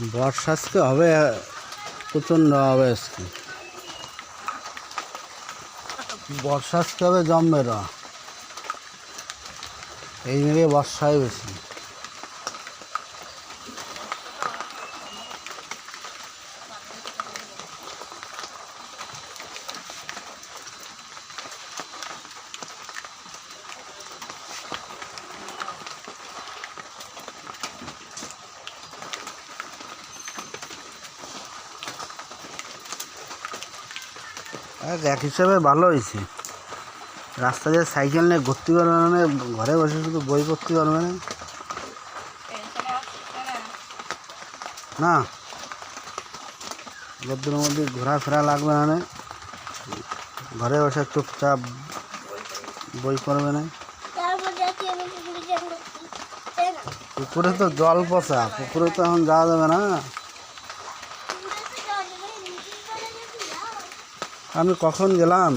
বর্ষা আজকে হবে, প্রচণ্ড হবে আজকে। বর্ষা আজকে হবে জম্মের, এই দিকে বর্ষায় বেশি। এক হিসাবে ভালো হয়েছে, রাস্তা দিয়ে সাইকেল নিয়ে ঘুরতে পারবে না, ঘরে বসে শুধু বই পড়তে পারবে না। না রোদ্দুর মধ্যে ঘোরাফেরা লাগবে না, ঘরে বসে চুপচাপ বই পড়বে না। পুকুরে তো জল পচা, পুকুরে তো এখন যাওয়া যাবে না। আমি কখন গেলাম?